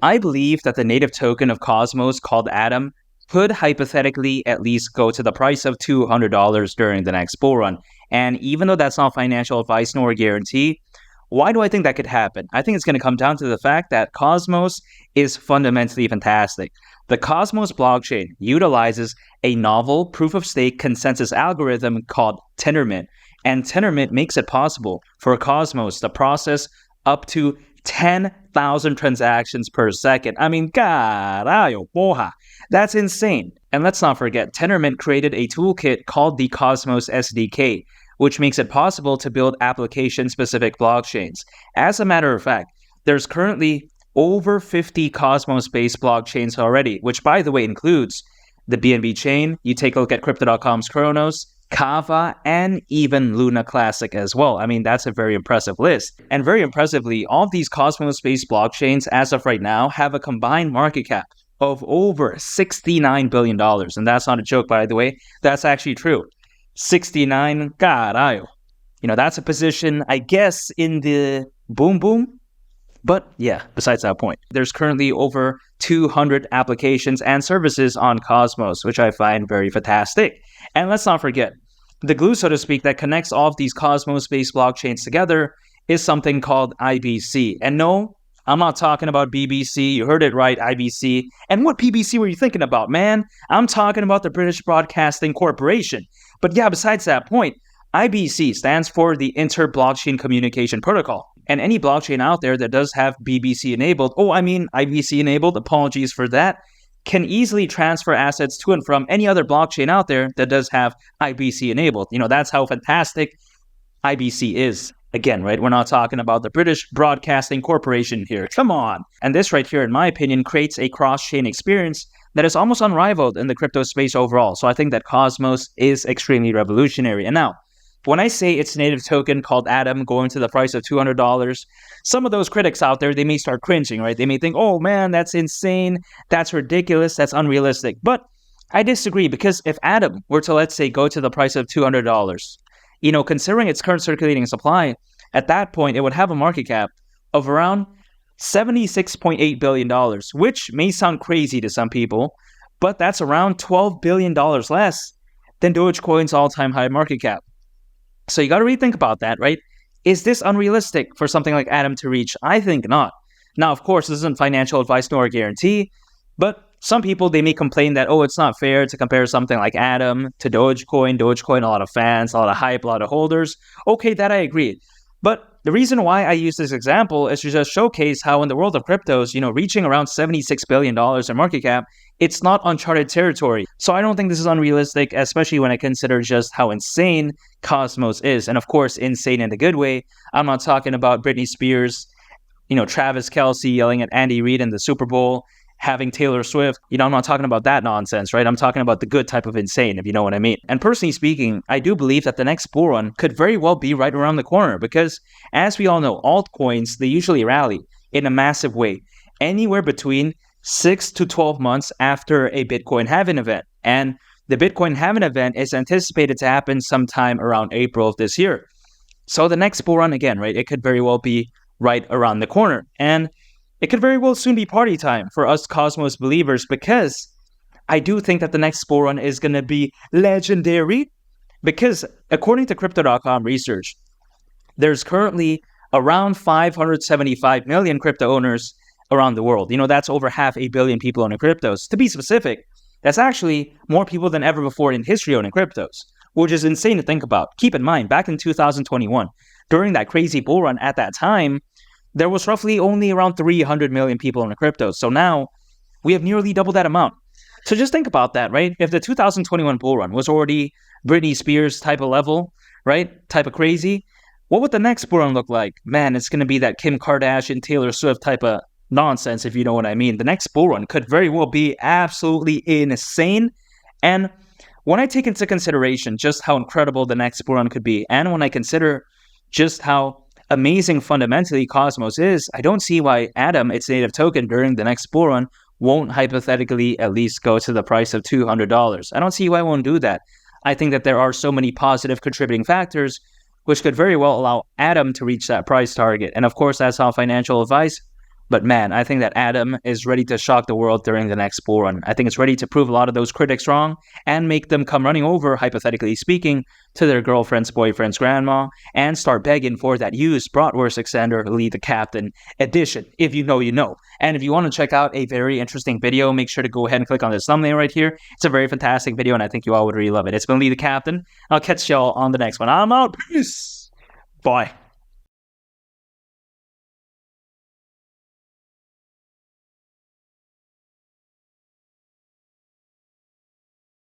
I believe that the native token of Cosmos called Atom could hypothetically at least go to the price of $200 during the next bull run. And even though that's not financial advice nor a guarantee, why do I think that could happen? I think it's going to come down to the fact that Cosmos is fundamentally fantastic. The Cosmos blockchain utilizes a novel proof-of-stake consensus algorithm called Tendermint, and Tendermint makes it possible for Cosmos to process up to 10,000 transactions per second. I mean, carajo, porra. That's insane. And let's not forget, Tendermint created a toolkit called the Cosmos SDK, which makes it possible to build application-specific blockchains. As a matter of fact, there's currently over 50 Cosmos-based blockchains already, which, by the way, includes the BNB chain. You take a look at Crypto.com's Kronos, Kava, and even Luna Classic as well. I mean, that's a very impressive list. And very impressively, all of these Cosmos-based blockchains, as of right now, have a combined market cap of over $69 billion. And that's not a joke, by the way. That's actually true. 69, carajo. That's a position, I guess, in the boom boom. But yeah, besides that point, there's currently over 200 applications and services on Cosmos, which I find very fantastic. And let's not forget, the glue, so to speak, that connects all of these Cosmos-based blockchains together is something called IBC. And no, I'm not talking about BBC. You heard it right, IBC. And what BBC were you thinking about, man? I'm talking about the British Broadcasting Corporation. But yeah, besides that point, IBC stands for the Inter-Blockchain Communication Protocol. And any blockchain out there that does have IBC enabled, apologies for that, can easily transfer assets to and from any other blockchain out there that does have IBC enabled. That's how fantastic IBC is. Again, right, we're not talking about the British Broadcasting Corporation here. Come on. And this right here, in my opinion, creates a cross-chain experience that is almost unrivaled in the crypto space overall. So I think that Cosmos is extremely revolutionary. And now, when I say its native token called Atom going to the price of $200, some of those critics out there, they may start cringing, right? They may think, oh man, that's insane, that's ridiculous, that's unrealistic. But I disagree, because if Atom were to, let's say, go to the price of $200, considering its current circulating supply, at that point, it would have a market cap of around $76.8 billion, which may sound crazy to some people, but that's around $12 billion less than Dogecoin's all-time high market cap. So you got to rethink about that, right? Is this unrealistic for something like Atom to reach? I think not. Now, of course, this isn't financial advice nor a guarantee, but some people, they may complain that, it's not fair to compare something like Atom to Dogecoin. Dogecoin, a lot of fans, a lot of hype, a lot of holders. Okay, that I agree. But the reason why I use this example is to just showcase how in the world of cryptos, reaching around $76 billion in market cap, it's not uncharted territory. So I don't think this is unrealistic, especially when I consider just how insane Cosmos is. And of course, insane in a good way. I'm not talking about Britney Spears, Travis Kelce yelling at Andy Reid in the Super Bowl, having Taylor Swift. I'm not talking about that nonsense, right? I'm talking about the good type of insane, if you know what I mean. And personally speaking, I do believe that the next bull run could very well be right around the corner, because as we all know, altcoins, they usually rally in a massive way, anywhere between 6 to 12 months after a Bitcoin halving event. And the Bitcoin halving event is anticipated to happen sometime around April of this year. So the next bull run, again, right, it could very well be right around the corner. And it could very well soon be party time for us Cosmos believers, because I do think that the next bull run is going to be legendary, because according to Crypto.com research, there's currently around 575 million crypto owners around the world. That's over 500 million people owning cryptos. To be specific, that's actually more people than ever before in history owning cryptos, which is insane to think about. Keep in mind, back in 2021, during that crazy bull run at that time, there was roughly only around 300 million people in the crypto. So now we have nearly double that amount. So just think about that, right? If the 2021 bull run was already Britney Spears type of level, right? Type of crazy, what would the next bull run look like? Man, it's going to be that Kim Kardashian, Taylor Swift type of nonsense, if you know what I mean. The next bull run could very well be absolutely insane. And when I take into consideration just how incredible the next bull run could be, and when I consider just how amazing fundamentally Cosmos is, I don't see why Atom, its native token, during the next bull run won't hypothetically at least go to the price of $200. I don't see why it won't do that. I think that there are so many positive contributing factors which could very well allow Atom to reach that price target. And of course, that's not financial advice. But man, I think that Adam is ready to shock the world during the next bull run. I think it's ready to prove a lot of those critics wrong and make them come running over, hypothetically speaking, to their girlfriend's boyfriend's grandma and start begging for that used Bratwurst extender Lee the Captain edition. If you know, you know. And if you want to check out a very interesting video, make sure to go ahead and click on this thumbnail right here. It's a very fantastic video, and I think you all would really love it. It's been Lee the Captain. I'll catch y'all on the next one. I'm out. Peace. Bye.